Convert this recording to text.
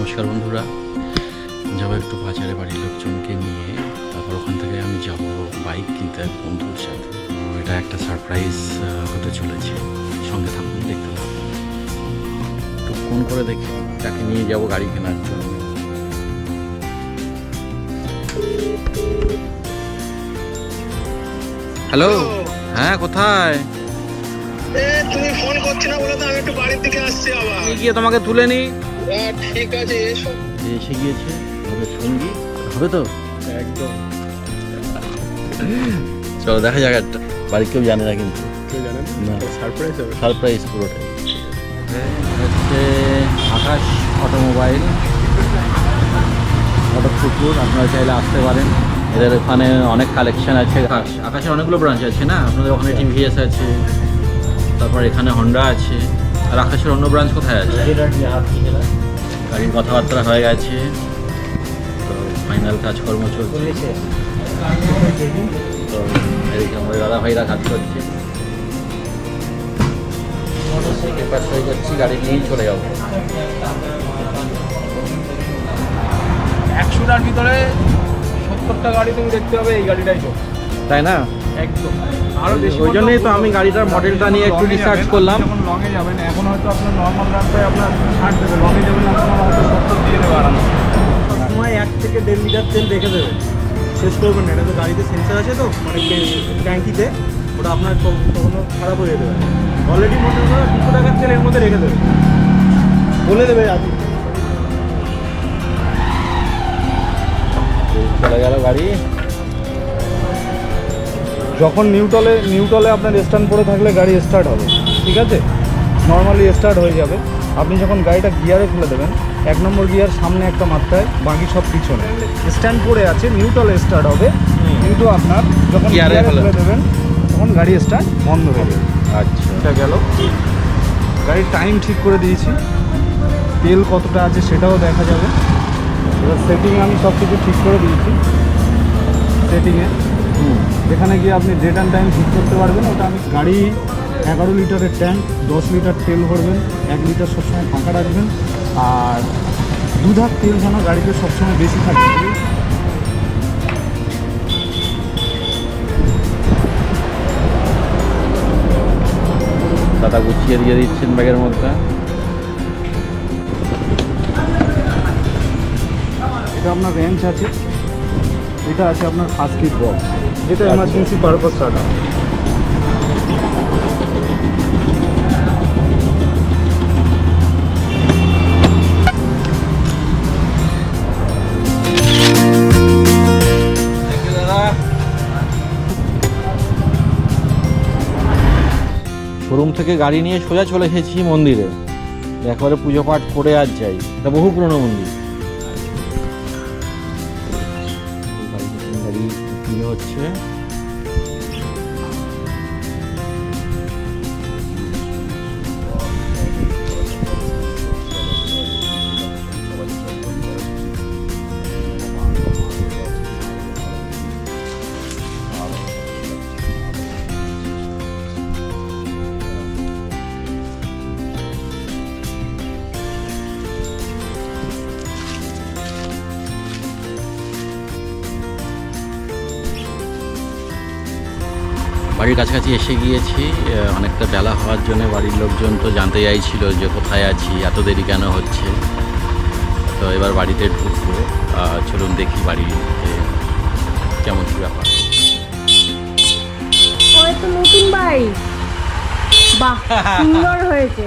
নমস্কার বন্ধুরা, যাবো একটু বাজারে বাড়ির লোকজনকে নিয়ে, তারপর ওখান থেকে আমি যাব বাইক কিনতে এক বন্ধুর সাথে। এটা একটা সারপ্রাইজ হতে চলেছে, সঙ্গে থাকুন, দেখতে থাকুন। একটু ফোন করে দেখি তাকে নিয়ে যাব গাড়ি কেনার জন্য। হ্যালো, হ্যাঁ কোথায়? তুমি ফোন করছি না বলে তো আমি একটু বাড়ির দিকে আসছি আবার। আমি গিয়ে তোমাকে তুলে নিই। ঠিক আছে, এসো। এসে গিয়েছে, হবে সঙ্গী, হবে তো একদম। চলো দেখা যাক। একটা বাড়ি কেউ জানে না, কিন্তু কেউ জানেন না, সারপ্রাইজ হবে। সারপ্রাইজ পুরোটাই। হচ্ছে আকাশ অটোমোবাইল, অটো পুকুর। আপনারা চাইলে আসতে পারেন, এদের ওখানে অনেক কালেকশন আছে। আকাশের অনেকগুলো ব্রাঞ্চ আছে না, আপনাদের ওখানে টিভিএস আছে, তারপর এখানে হন্ডা আছে। আর আকাশের অন্য ব্রাঞ্চ কোথায় আছে? গাড়ির কথাবার্তা হয়ে গেছে, তো ফাইনাল কাজকর্ম চলছে। তো এদিকে আমাদের দাদা ভাইরা কাজ করছে, পেপার সই করছি, গাড়ি নিয়েই চলে যাবো। 100টার ভিতরে 70টা গাড়ি তুমি দেখতে পাবে, এই গাড়িটাই তো। তাই না? একদম। আরো বেশি। ওই জন্যই তো আমি গাড়িটার মডেলটা নিয়ে একটু রিসার্চ করলাম। যখন লংয়ে যাবেন, এখন হয়তো আপনার নর্মাল রাস্তায় আপনার 60 দেবে, লংয়ে যাবেন আপনার হয়তো 70 দিয়ে দেবে আরামে। সবসময় 1 থেকে 1.5 লিটার তেল রেখে দেবেন, শেষ করবেন না। এটা তো গাড়িতে সেন্সার আছে তো, মানে ট্যাঙ্কিতে, ওটা আপনার কখনো খারাপ হয়ে যেতে পারে। অলরেডি মনে করো 200 টাকার তেল এর মধ্যে রেখে দেবে, বলে দেবে আজকে। চলে গেল গাড়ি। যখন নিউটলে আপনার স্ট্যান্ড পড়ে থাকলে গাড়ি স্টার্ট হবে, ঠিক আছে? নর্মালি স্টার্ট হয়ে যাবে। আপনি যখন গাড়িটা গিয়ারে ফেলে দেবেন, 1 নম্বর গিয়ার সামনে একটা মাত্রায়, বাকি সব পিছনে। স্ট্যান্ড পড়ে আছে, নিউটলে স্টার্ট হবে, কিন্তু আপনার যখন গিয়ারে গিয়ারে ফেলে ফেলে দেবেন তখন গাড়ি স্টার্ট বন্ধ হয়ে যাবে। আচ্ছা, এটা গেল। গাড়ির টাইম ঠিক করে দিয়েছি, তেল কতটা আছে সেটাও দেখা যাবে। এবার সেটিং আমি সব কিছু ঠিক করে দিয়েছি। সেটিংয়ে যেখানে গিয়ে আপনি ডেট অ্যান্ড টাইম ঠিক করতে পারবেন। ওটা আমি গাড়ি 11 লিটারের ট্যাঙ্ক, 10 লিটার তেল ভরবেন, 1 লিটার সবসময় ফাঁকা রাখবেন। আর 2 ধাপ তেল যেন গাড়িতে সবসময় বেশি থাকে। দাদা গুছিয়ে দিয়ে দিচ্ছেন ব্যাগের মধ্যে। এটা আপনার রেঞ্জ আছে, এটা আছে আপনার ফার্স্ট কিট বক্স, যেটা এমার্জেন্সি পারপাস রাখা। শোরুম থেকে গাড়ি নিয়ে সোজা চলে এসেছি মন্দিরে, একবারে পুজো পাঠ করে আর যাই। এটা বহু পুরনো মন্দির। গাড়ি পুজো হচ্ছে। বাড়ির কাছাকাছি এসে গিয়েছি। অনেকটা বেলা হওয়ার জন্য বাড়ির লোকজন তো জানতে চাইছিল যে কোথায় আছি, এত দেরি কেন হচ্ছে। তো এবার বাড়িতে ঢুকবো, চলুন দেখি বাড়িতে কেমন কী ব্যাপার। তো নতুন বাইক, বাহ সুন্দর হয়েছে।